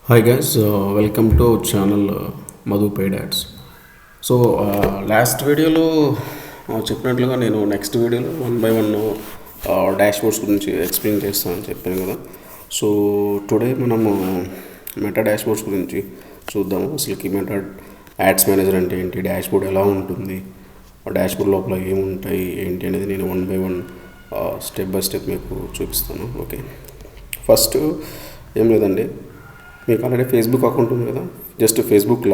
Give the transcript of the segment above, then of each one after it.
Hi guys, welcome to our channel Madhu Paid Ads. So last వీడియోలో చెప్పినట్లుగా నేను next వీడియోలో 1 by 1 డాష్ బోర్డ్స్ గురించి ఎక్స్ప్లెయిన్ చేస్తానని చెప్పాను కదా. సో టుడే మనము మెటా డాష్ బోర్డ్స్ గురించి చూద్దాము. అసలుకి మెటా యాడ్స్ మేనేజర్ అంటే ఏంటి, డాష్ బోర్డ్ ఎలా ఉంటుంది, డాష్ బోర్డ్ లోపల ఏముంటాయి ఏంటి అనేది నేను 1 by 1 స్టెప్ బై స్టెప్ మీకు చూపిస్తాను. ఓకే, ఫస్ట్ ఏం లేదండి, మీకు ఆల్రెడీ ఫేస్బుక్ అకౌంట్ ఉంది కదా, జస్ట్ ఫేస్బుక్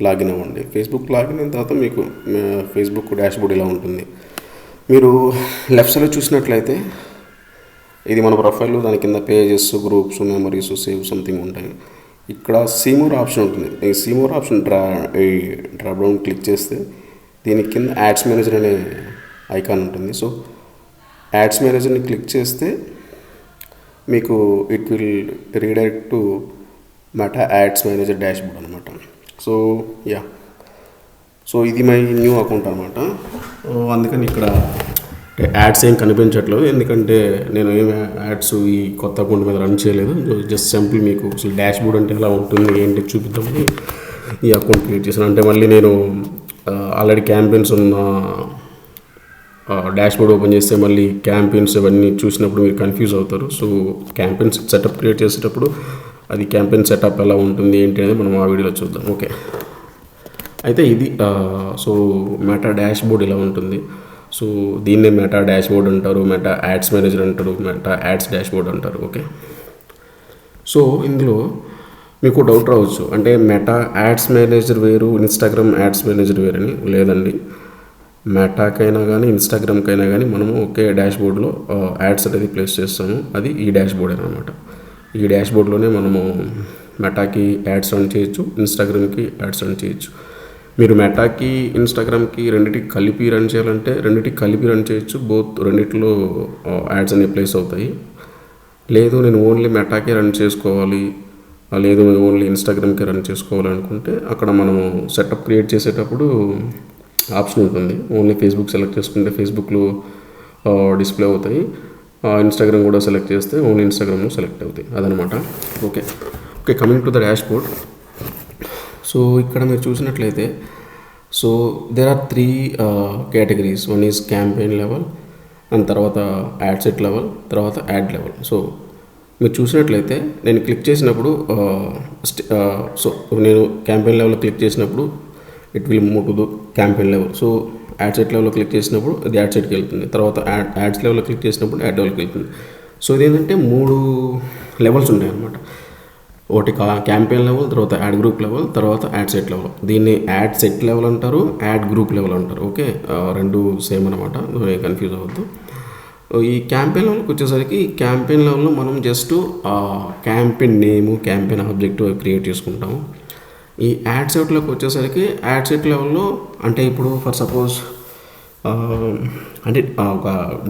లాగిన్ అవ్వండి. ఫేస్బుక్ లాగిన్ అయిన తర్వాత మీకు ఫేస్బుక్ డాష్ బోర్డ్ ఇలా ఉంటుంది. మీరు లెఫ్ట్ సైడ్లో చూసినట్లయితే ఇది మన ప్రొఫైల్, దాని కింద pages, groups, memories, save something ఉంటాయి. ఇక్కడ సీమోర్ ఆప్షన్ ఉంటుంది. ఈ సీమోర్ ఆప్షన్ డ్రాప్ డౌన్ క్లిక్ చేస్తే దీని కింద యాడ్స్ మేనేజర్ అనే ఐకాన్ ఉంటుంది. సో యాడ్స్ మేనేజర్ని క్లిక్ చేస్తే మీకు it will redirect to meta ads manager dash board అనమాట. సో ఇది మై న్యూ అకౌంట్ అనమాట. అందుకని ఇక్కడ యాడ్స్ ఏం కనిపించట్లేదు, ఎందుకంటే నేను ఏం యాడ్స్ ఈ కొత్త అకౌంట్ మీద రన్ చేయలేదు. జస్ట్ సింపుల్ మీకు అసలు డాష్ బోర్డ్ అంటే ఎలా ఉంటుంది ఏంటి చూపిద్దామని ఈ అకౌంట్ క్రియేట్ చేశాను. అంటే మళ్ళీ నేను ఆల్రెడీ క్యాంపెయిన్స్ ఉన్న డాష్ బోర్డ్ ఓపెన్ చేస్తే మళ్ళీ క్యాంపెయిన్స్ ఇవన్నీ చూసినప్పుడు మీరు కన్ఫ్యూజ్ అవుతారు. సో క్యాంపెయిన్స్ సెటప్ క్రియేట్ చేసేటప్పుడు అది క్యాంపెయిన్ సెటప్ ఎలా ఉంటుంది ఏంటి అనేది మనం ఆ వీడియోలో చూద్దాం. ఓకే, అయితే ఇది సో మెటా డాష్ బోర్డ్ ఇలా ఉంటుంది. సో దీన్నే మెటా డాష్ బోర్డ్ అంటారు, మెటా యాడ్స్ మేనేజర్ అంటారు, మెటా యాడ్స్ డాష్ బోర్డ్ అంటారు. ఓకే, సో ఇందులో మీకు డౌట్ రావచ్చు, అంటే మెటా యాడ్స్ మేనేజర్ వేరు, ఇన్స్టాగ్రామ్ యాడ్స్ మేనేజర్ వేరని. లేదండి, మెటాకైనా కానీ ఇన్స్టాగ్రామ్కైనా కానీ మనము ఒకే డాష్ బోర్డ్లో యాడ్స్ అనేది ప్లేస్ చేస్తాము. అది ఈ డాష్ బోర్డ్ అనమాట. ఈ డాష్ బోర్డ్లోనే మనము మెటాకి యాడ్స్ రన్ చేయొచ్చు, ఇన్స్టాగ్రామ్కి యాడ్స్ రన్ చేయొచ్చు. మీరు మెటాకి ఇన్స్టాగ్రామ్కి రెండింటికి కలిపి రన్ చేయాలంటే రెండింటికి కలిపి రన్ చేయొచ్చు. రెండిట్లో యాడ్స్ అనేవి ప్లేస్ అవుతాయి. లేదు నేను ఓన్లీ మెటాకే రన్ చేసుకోవాలి, లేదు ఓన్లీ ఇన్స్టాగ్రామ్కే రన్ చేసుకోవాలనుకుంటే అక్కడ మనము సెటప్ క్రియేట్ చేసేటప్పుడు ఆప్షన్ ఉంటుంది. ఓన్లీ ఫేస్బుక్ సెలెక్ట్ చేసుకుంటే ఫేస్బుక్లో డిస్ప్లే అవుతాయి, ఇన్స్టాగ్రామ్ కూడా సెలెక్ట్ చేస్తే ఓన్లీ ఇన్స్టాగ్రామ్లో సెలెక్ట్ అవుతాయి. అదనమాట. Okay, coming to the dashboard. So ఇక్కడ మీరు చూసినట్లయితే so there are 3 categories. One is campaign level, and తర్వాత యాడ్ సెట్ లెవెల్, తర్వాత యాడ్ లెవెల్. సో మీరు చూసినట్లయితే నేను క్లిక్ చేసినప్పుడు సో నేను క్యాంపెయిన్ లెవెల్లో క్లిక్ చేసినప్పుడు it will move to the campaign level. So add set లెవెల్లో క్లిక్ చేసినప్పుడు అది యాడ్ సెట్కి వెళ్తుంది, తర్వాత యాడ్స్ లెవెల్లో క్లిక్ చేసినప్పుడు యాడ్ లెవెల్కి వెళ్తుంది. సో ఇదేంటంటే 3 లెవెల్స్ ఉంటాయి అన్నమాట. ఒకటి క్యాంపెయిన్ లెవెల్, తర్వాత యాడ్ గ్రూప్ లెవెల్, తర్వాత యాడ్ సెట్ లెవెల్. దీన్ని యాడ్ సెట్ లెవెల్ అంటారు, యాడ్ గ్రూప్ లెవెల్ అంటారు. ఓకే, రెండు సేమ్ అనమాట, కన్ఫ్యూజ్ అవ్వద్దు. ఈ క్యాంపెయిన్ లెవెల్కి వచ్చేసరికి క్యాంపెయిన్ లెవెల్లో మనం జస్ట్ క్యాంపెయిన్ నేము, క్యాంపెయిన్ ఆబ్జెక్టివ్ క్రియేట్ చేసుకుంటాము. ఈ యాడ్ సెట్లోకి వచ్చేసరికి యాడ్ సెట్ లెవెల్లో అంటే ఇప్పుడు ఫర్ సపోజ్ అంటే ఒక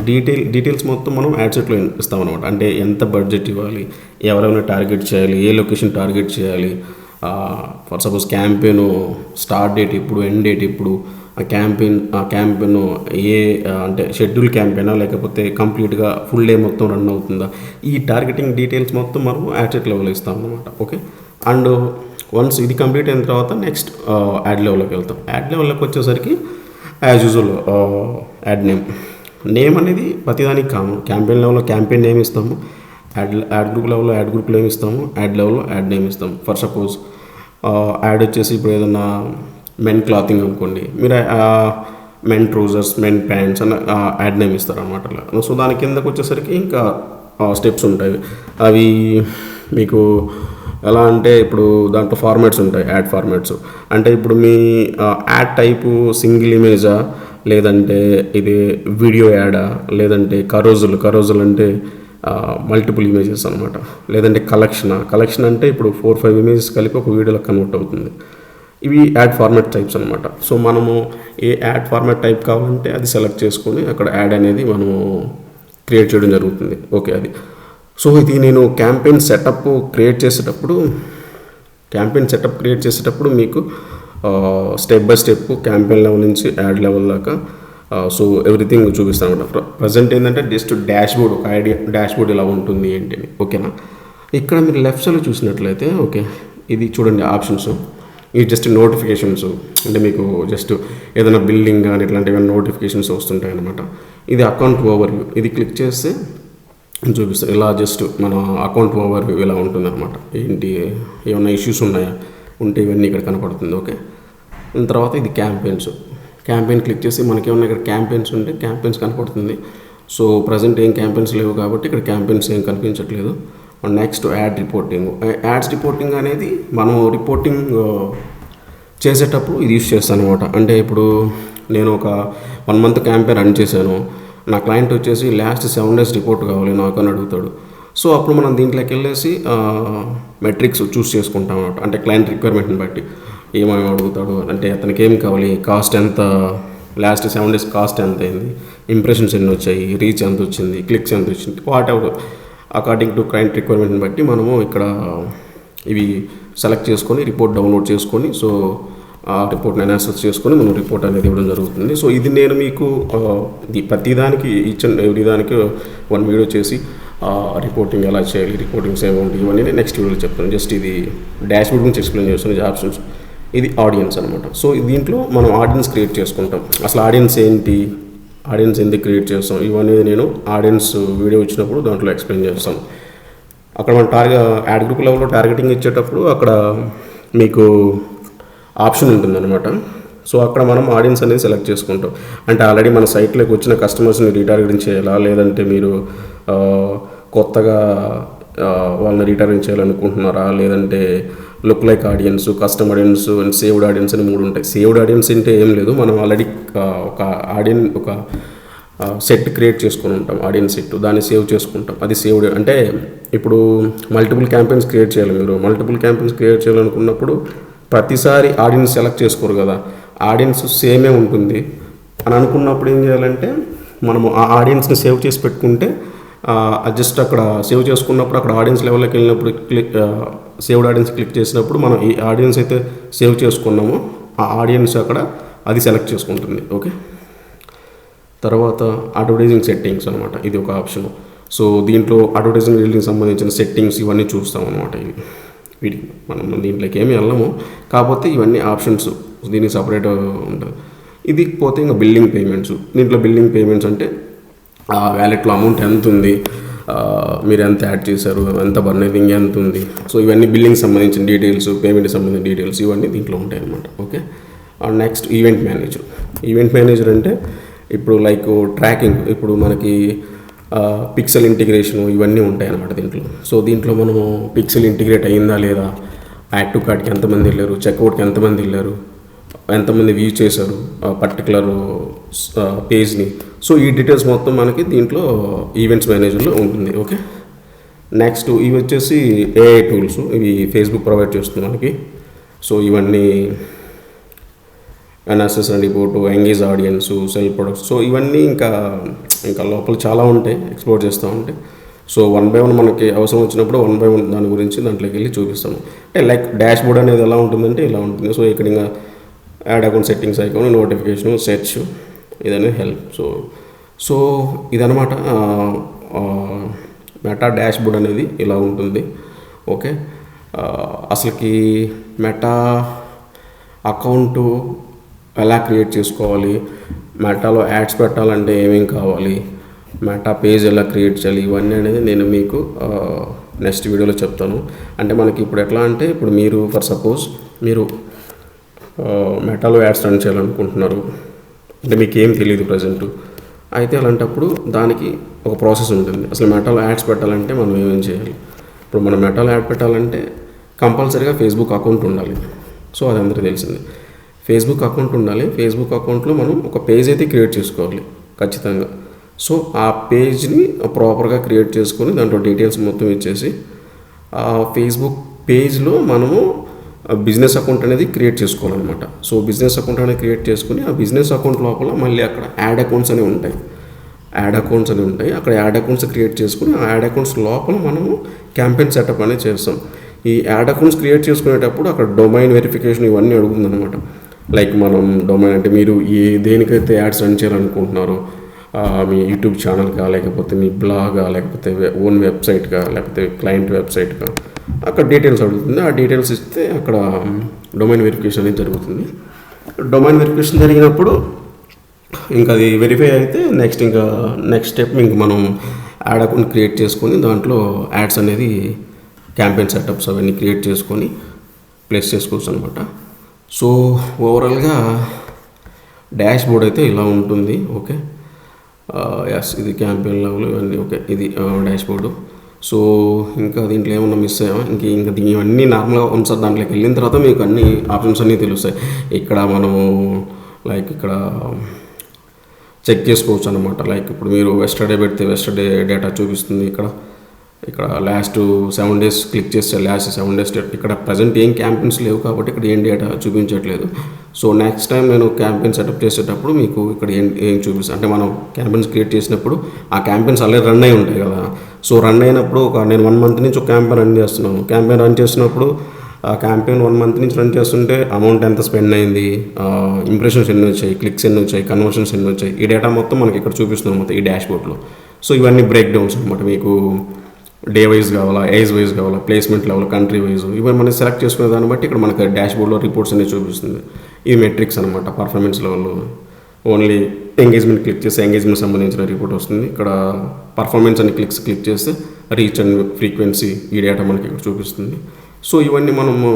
డీటెయిల్స్ మొత్తం మనం యాడ్ సెట్లో ఇస్తామన్నమాట. అంటే ఎంత బడ్జెట్ ఇవ్వాలి, ఎవరైనా టార్గెట్ చేయాలి, ఏ లొకేషన్ టార్గెట్ చేయాలి, for suppose campaign start date ఇప్పుడు, ఎండ్ డేట్ ఇప్పుడు, ఆ క్యాంపెయిన్ ఏ అంటే షెడ్యూల్ క్యాంపెయినా లేకపోతే కంప్లీట్గా ఫుల్ డే మొత్తం రన్ అవుతుందా, ఈ టార్గెటింగ్ డీటెయిల్స్ మొత్తం మనం యాడ్ సెట్ లెవెల్లో ఇస్తాం అన్నమాట. ఓకే, అండ్ వన్స్ ఇది కంప్లీట్ అయిన తర్వాత నెక్స్ట్ యాడ్ లెవెల్లోకి వెళ్తాం. యాడ్ లెవెల్లోకి వచ్చేసరికి యాజ్ యూజువల్ యాడ్ నేమ్ అనేది ప్రతిదానికి కాము. క్యాంపెయిన్ లెవెల్లో క్యాంపెయిన్ నేమ్ ఇస్తాము, యాడ్ గ్రూప్ లెవెల్లో యాడ్ గ్రూప్ నేమ్ ఇస్తాము, యాడ్ లెవెల్లో యాడ్ నేమ్ ఇస్తాము. ఫర్ సపోజ్ యాడ్ వచ్చేసి ఇప్పుడు ఏదన్నా మెన్ క్లాతింగ్ అనుకోండి, మీరు మెన్ ట్రౌజర్స్, మెన్ ప్యాంట్స్ అని యాడ్ నేమ్ ఇస్తారు అనమాట. సో దాని కిందకు వచ్చేసరికి ఇంకా స్టెప్స్ ఉంటాయి. అవి మీకు ఎలా అంటే ఇప్పుడు దాంట్లో ఫార్మాట్స్ ఉంటాయి, యాడ్ ఫార్మాట్స్. అంటే ఇప్పుడు మీ యాడ్ టైపు సింగిల్ ఇమేజా, లేదంటే ఇది వీడియో యాడా, లేదంటే కరోజులు అంటే మల్టిపుల్ ఇమేజెస్ అనమాట, లేదంటే కలెక్షన్ అంటే ఇప్పుడు 4-5 ఇమేజెస్ కలిపి ఒక వీడియోలో కన్వర్ట్ అవుతుంది. ఇవి యాడ్ ఫార్మాట్ టైప్స్ అనమాట. సో మనము ఏ యాడ్ ఫార్మాట్ టైప్ కావాలంటే అది సెలెక్ట్ చేసుకొని అక్కడ యాడ్ అనేది మనము క్రియేట్ చేయడం జరుగుతుంది. ఓకే, అది సో ఇది నేను క్యాంపెయిన్ సెటప్ క్రియేట్ చేసేటప్పుడు మీకు step by step campaign level నుంచి యాడ్ లెవెల్ దాకా సో ఎవ్రీథింగ్ చూపిస్తాను అనమాట. ప్రజెంట్ ఏంటంటే జస్ట్ డాష్ బోర్డ్, ఒక ఐడియా డాష్ బోర్డ్ ఇలా ఉంటుంది ఏంటి అని. ఓకేనా, ఇక్కడ మీరు లెఫ్ట్ సైడ్లో చూసినట్లయితే ఓకే, ఇది చూడండి ఆప్షన్స్. ఇది జస్ట్ నోటిఫికేషన్స్, అంటే మీకు జస్ట్ ఏదైనా బిల్డింగ్ కానీ ఇట్లాంటివి నోటిఫికేషన్స్ వస్తుంటాయి అన్నమాట. ఇది అకౌంట్ ఓవర్వ్యూ, ఇది క్లిక్ చేస్తే చూపిస్తారు. ఇలా జస్ట్ మన అకౌంట్ ఓవర్వ్యూ ఇలా ఉంటుంది అనమాట. ఏంటి ఏమైనా ఇష్యూస్ ఉన్నాయా ఉంటే ఇవన్నీ ఇక్కడ కనపడుతుంది. ఓకే, దాని తర్వాత ఇది క్యాంపెయిన్ క్లిక్ చేసి మనకేమన్నా ఇక్కడ క్యాంపెయిన్స్ ఉంటే క్యాంపెయిన్స్ కనపడుతుంది. సో ప్రజెంట్ ఏం క్యాంపెయిన్స్ లేవు కాబట్టి ఇక్కడ క్యాంపెయిన్స్ ఏం కనిపించట్లేదు. నెక్స్ట్ యాడ్స్ రిపోర్టింగ్ అనేది మనం రిపోర్టింగ్ చేసేటప్పుడు ఇది యూస్ చేస్తాను అనమాట. అంటే ఇప్పుడు నేను ఒక 1 month క్యాంపెయిన్ రన్ చేశాను, నా క్లయింట్ వచ్చేసి లాస్ట్ 7 days రిపోర్ట్ కావాలి నాకు అని అడుగుతాడు. సో అప్పుడు మనం దీంట్లోకి వెళ్ళేసి మెట్రిక్స్ చూస్ చేసుకుంటాం అనమాట. అంటే క్లయింట్ రిక్వైర్మెంట్ని బట్టి ఏమేమి అడుగుతాడు, అంటే అతనికి ఏం కావాలి, కాస్ట్ ఎంత, లాస్ట్ 7 days కాస్ట్ ఎంత అయింది, ఇంప్రెషన్స్ ఎన్ని వచ్చాయి, రీచ్ ఎంత వచ్చింది, క్లిక్స్ ఎంత వచ్చింది, whatever according to client రిక్వైర్మెంట్ని బట్టి మనము ఇక్కడ ఇవి సెలెక్ట్ చేసుకొని రిపోర్ట్ డౌన్లోడ్ చేసుకొని సో ఆ రిపోర్ట్ని అనాలిసిస్ చేసుకొని మనం రిపోర్ట్ అనేది ఇవ్వడం జరుగుతుంది. సో ఇది నేను మీకు ప్రతిదానికి ఈచ్ అండ్ ఎవ్రీ దానికి 1 వీడియో చేసి రిపోర్టింగ్ ఎలా చేయాలి, రిపోర్టింగ్స్ ఏముంది ఇవన్నీ నేను నెక్స్ట్ వీడియోలో చెప్తాను. జస్ట్ ఇది డాష్బోర్డ్ గురించి ఎక్స్ప్లెయిన్ చేస్తాను, ఆప్షన్స్. ఇది ఆడియన్స్ అనమాట. సో దీంట్లో మనం ఆడియన్స్ క్రియేట్ చేసుకుంటాం. అసలు ఆడియన్స్ ఏంటి, ఆడియన్స్ ఎందుకు క్రియేట్ చేస్తాం, ఇవన్నీ నేను ఆడియన్స్ వీడియో వచ్చినప్పుడు దాంట్లో ఎక్స్ప్లెయిన్ చేస్తాను. అక్కడ మన యాడ్ గ్రూప్ లెవెల్లో టార్గెటింగ్ ఇచ్చేటప్పుడు అక్కడ మీకు ఆప్షన్ ఉంటుందన్నమాట. సో అక్కడ మనం ఆడియన్స్ అనేది సెలెక్ట్ చేసుకుంటాం. అంటే ఆల్రెడీ మన సైట్లోకి వచ్చిన కస్టమర్స్ని రీటార్గెటింగ్ చేయాలా, లేదంటే మీరు కొత్తగా వాళ్ళని రీటార్గెటింగ్ చేయాలనుకుంటున్నారా, లేదంటే look like audience, custom audience and saved audience అని 3 ఉంటాయి. సేవ్డ్ ఆడియన్స్ అంటే ఏం లేదు, మనం ఆల్రెడీ ఒక సెట్ క్రియేట్ చేసుకొని ఉంటాం, ఆడియన్స్ సెట్, దాన్ని సేవ్ చేసుకుంటాం. అది సేవ్డ్. అంటే ఇప్పుడు మల్టిపుల్ క్యాంపెయిన్స్ క్రియేట్ చేయాలి. మీరు మల్టిపుల్ క్యాంపెయిన్స్ క్రియేట్ చేయాలనుకున్నప్పుడు ప్రతిసారి ఆడియన్స్ సెలెక్ట్ చేసుకోరు కదా, ఆడియన్స్ సేమే ఉంటుంది అని అనుకున్నప్పుడు ఏం చేయాలంటే మనము ఆ ఆడియన్స్ని సేవ్ చేసి పెట్టుకుంటే జస్ట్ అక్కడ సేవ్ చేసుకున్నప్పుడు అక్కడ ఆడియన్స్ లెవెల్లోకి వెళ్ళినప్పుడు సేవ్డ్ ఆడియన్స్ క్లిక్ చేసినప్పుడు మనం ఈ ఆడియన్స్ అయితే సేవ్ చేసుకున్నామో ఆ ఆడియన్స్ అక్కడ అది సెలెక్ట్ చేసుకుంటుంది. ఓకే, తర్వాత అడ్వర్టైజింగ్ సెట్టింగ్స్ అనమాట, ఇది ఒక ఆప్షన్. సో దీంట్లో అడ్వర్టైజింగ్ రీల్కి సంబంధించిన సెట్టింగ్స్ ఇవన్నీ చూస్తాం అనమాట. వీటికి మనం దీంట్లోకి ఏమి వెళ్ళము, కాకపోతే ఇవన్నీ ఆప్షన్స్ దీనికి సపరేట్ ఉంటుంది. ఇది పోతే ఇంకా బిల్లింగ్ పేమెంట్స్. దీంట్లో బిల్లింగ్ పేమెంట్స్ అంటే వ్యాలెట్లో అమౌంట్ ఎంత ఉంది, మీరు ఎంత యాడ్ చేశారు, ఎంత బర్నింగ్ ఎంత ఉంది, సో ఇవన్నీ బిల్లింగ్ సంబంధించిన డీటెయిల్స్, పేమెంట్కి సంబంధించిన డీటెయిల్స్ ఇవన్నీ దీంట్లో ఉంటాయి అన్నమాట. ఓకే, నెక్స్ట్ ఈవెంట్ మేనేజర్ అంటే ఇప్పుడు లైక్ ట్రాకింగ్, ఇప్పుడు మనకి పిక్సెల్ ఇంటిగ్రేషన్ ఇవన్నీ ఉంటాయి అన్నమాట దీంట్లో. సో దీంట్లో మనము పిక్సెల్ ఇంటిగ్రేట్ అయ్యిందా లేదా, యాడ్ టు కార్ట్కి ఎంతమంది వెళ్ళారు, చెక్అవుట్కి ఎంతమంది వెళ్ళారు, ఎంతమంది వ్యూ చేశారు పర్టికులర్ పేజ్ని, సో ఈ డీటెయిల్స్ మొత్తం మనకి దీంట్లో ఈవెంట్స్ మేనేజర్లో ఉంటుంది. ఓకే, నెక్స్ట్ ఇవి వచ్చేసి ఏఐ టూల్స్, ఇవి ఫేస్బుక్ ప్రొవైడ్ చేస్తుంది మనకి. సో ఇవన్నీ analysis and report, engage audience, cell products, so ఇవన్నీ ఇంకా లోపల చాలా ఉంటాయి, ఎక్స్ప్లోర్ చేస్తూ ఉంటాయి. సో 1 by 1 మనకి అవసరం వచ్చినప్పుడు 1 by 1 దాని గురించి దాంట్లోకి వెళ్ళి చూపిస్తాను. అంటే లైక్ డాష్ బోర్డ్ అనేది ఎలా ఉంటుందంటే ఇలా ఉంటుంది. సో ఇక్కడ ఇంకా ad account settings icon, notification, search, ఇదనే హెల్ప్. సో ఇదనమాట మెటా డాష్ బోర్డ్ అనేది ఇలా ఉంటుంది. ఓకే, అసలుకి మెటా అకౌంటు ఎలా క్రియేట్ చేసుకోవాలి, మెటాలో యాడ్స్ పెట్టాలంటే ఏమేం కావాలి, మెటా పేజ్ ఎలా క్రియేట్ చేయాలి, ఇవన్నీ అనేది నేను మీకు నెక్స్ట్ వీడియోలో చెప్తాను. అంటే మనకి ఇప్పుడు ఎట్లా అంటే ఇప్పుడు మీరు ఫర్ సపోజ్ మీరు మెటాలో యాడ్స్ రన్ చేయాలనుకుంటున్నారు, అంటే మీకు ఏం తెలియదు ప్రజెంట్, అయితే అలాంటప్పుడు దానికి ఒక ప్రాసెస్ ఉంటుంది. అసలు మెటాలో యాడ్స్ పెట్టాలంటే మనం ఏమేం చేయాలి. ఇప్పుడు మనం మెటాలో యాడ్ పెట్టాలంటే కంపల్సరీగా ఫేస్బుక్ అకౌంట్ ఉండాలి. సో అది అందరికీ తెలిసింది, ఫేస్బుక్ అకౌంట్ ఉండాలి. ఫేస్బుక్ అకౌంట్లో మనం ఒక పేజ్ అయితే క్రియేట్ చేసుకోవాలి ఖచ్చితంగా. సో ఆ పేజ్ని ప్రాపర్గా క్రియేట్ చేసుకొని దాంట్లో డీటెయిల్స్ మొత్తం ఇచ్చేసి ఆ ఫేస్బుక్ పేజ్లో మనము బిజినెస్ అకౌంట్ అనేది క్రియేట్ చేసుకోవాలన్నమాట. సో బిజినెస్ అకౌంట్ అనేది క్రియేట్ చేసుకుని ఆ బిజినెస్ అకౌంట్ లోపల మళ్ళీ అక్కడ యాడ్ అకౌంట్స్ అనేవి ఉంటాయి. అక్కడ యాడ్ అకౌంట్స్ క్రియేట్ చేసుకుని ఆ యాడ్ అకౌంట్స్ లోపల మనము క్యాంపెయిన్ సెటప్ అనేది చేస్తాం. ఈ యాడ్ అకౌంట్స్ క్రియేట్ చేసుకునేటప్పుడు అక్కడ డొమైన్ వెరిఫికేషన్ ఇవన్నీ అడుగుతుందన్నమాట. లైక్ మనం డొమైన్ అంటే మీరు దేనికైతే యాడ్స్ రన్ చేయాలనుకుంటున్నారో మీ యూట్యూబ్ ఛానల్గా, లేకపోతే మీ బ్లాగా, లేకపోతే ఓన్ వెబ్సైట్గా, లేకపోతే క్లయింట్ వెబ్సైట్గా అక్కడ డీటెయిల్స్ అడుగుతుంది. ఆ డీటెయిల్స్ ఇస్తే అక్కడ డొమైన్ వెరిఫికేషన్ అనేది జరుగుతుంది. డొమైన్ వెరిఫికేషన్ జరిగినప్పుడు ఇంకా అది వెరిఫై అయితే నెక్స్ట్ స్టెప్ ఇంక మనం యాడ్ అకౌంట్ క్రియేట్ చేసుకొని దాంట్లో యాడ్స్ అనేది క్యాంపెయిన్ సెటప్స్ అవన్నీ క్రియేట్ చేసుకొని ప్లేస్ చేసుకోవచ్చు అనమాట. సో ఓవరాల్గా డాష్ బోర్డ్ అయితే ఇలా ఉంటుంది. ఓకే, ఎస్, ఇది క్యాంపెయిన్ లెవెల్ ఇవన్నీ. ఓకే, ఇది డాష్ బోర్డు. సో ఇంకా దీంట్లో ఏమన్నా మిస్ అయ్యామా? ఇంకా ఇవన్నీ నార్మల్గా ఒకసారి దాంట్లోకి వెళ్ళిన తర్వాత మీకు అన్ని ఆప్షన్స్ అన్నీ తెలుస్తాయి. ఇక్కడ మనము లైక్ ఇక్కడ చెక్ చేసుకోవచ్చు అనమాట. లైక్ ఇప్పుడు మీరు వెస్టర్డే పెడితే వెస్టర్డే డేటా చూపిస్తుంది. ఇక్కడ లాస్ట్ 7 days క్లిక్ చేస్తే లాస్ట్ 7 days ఇక్కడ ప్రజెంట్ ఏం క్యాంపెయిన్స్ లేవు కాబట్టి ఇక్కడ ఏం డేటా చూపించట్లేదు. సో నెక్స్ట్ టైం నేను క్యాంపెయిన్ సెటప్ చేసేటప్పుడు మీకు ఇక్కడ ఏం చూపిస్తాను అంటే మనం క్యాంపెయిన్స్ క్రియేట్ చేసినప్పుడు ఆ క్యాంపెయిన్స్ ఆల్రెడీ రన్ అయి ఉంటాయి కదా. సో రన్ అయినప్పుడు నేను 1 month నుంచి ఒక క్యాంపెయిన్ రన్ చేస్తున్నాను. క్యాంపెయిన్ రన్ చేసినప్పుడు ఆ క్యాంపెయిన్ 1 month నుంచి రన్ చేస్తుంటే అమౌంట్ ఎంత స్పెండ్ అయింది, ఇంప్రెషన్స్ ఎన్ని వచ్చాయి, క్లిక్స్ ఎన్ని వచ్చాయి, కన్వర్షన్స్ ఎన్ని వచ్చాయి, ఈ డేటా మొత్తం మనకి ఇక్కడ చూపిస్తుంది అనమాట ఈ డాష్ బోర్డ్లో. సో ఇవన్నీ బ్రేక్ డౌన్స్ అనమాట. మీకు డే వైజ్ కావాలా, ఏజ్ వైజ్ కావాలా, ప్లేస్మెంట్ లెవెల్, కంట్రీ వైజ్, ఇవన్నీ మనం సెలెక్ట్ చేసుకునే దాన్ని బట్టి ఇక్కడ మనకి డాష్ బోర్డ్లో రిపోర్ట్స్ అనేవి చూపిస్తుంది. ఈ మెట్రిక్స్ అనమాట. Performance level only engagement click చేస్తే ఎంగేజ్మెంట్ సంబంధించిన రిపోర్ట్ వస్తుంది. ఇక్కడ పర్ఫార్మెన్స్ అని క్లిక్ చేస్తే రీచ్ అండ్ ఫ్రీక్వెన్సీ ఈ డేటా మనకి ఇక్కడ చూపిస్తుంది. సో ఇవన్నీ మనము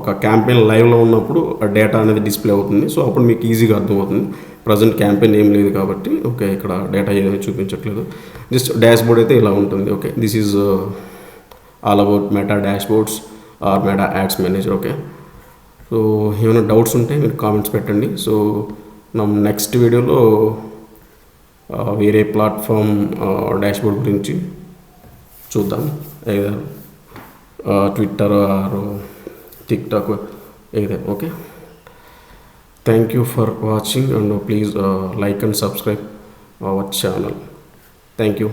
ఒక క్యాంపెయిన్ లైవ్లో ఉన్నప్పుడు ఆ డేటా అనేది డిస్ప్లే అవుతుంది. సో అప్పుడు మీకు ఈజీగా అర్థమవుతుంది. ప్రజెంట్ క్యాంపెయిన్ ఏం లేదు కాబట్టి ఓకే ఇక్కడ డేటా ఏమీ చూపించట్లేదు. జస్ట్ డాష్ బోర్డ్ అయితే ఇలా ఉంటుంది. Okay, this is all about Meta dashboards or Meta ads manager. Okay, so ఏమైనా డౌట్స్ ఉంటే మీరు కామెంట్స్ పెట్టండి. సో మనం నెక్స్ట్ వీడియోలో వేరే ప్లాట్ఫామ్ డాష్ బోర్డ్ గురించి చూద్దాం. ఏదో Twitter or TikTok either. Okay, thank you for watching and please like and subscribe our channel. Thank you.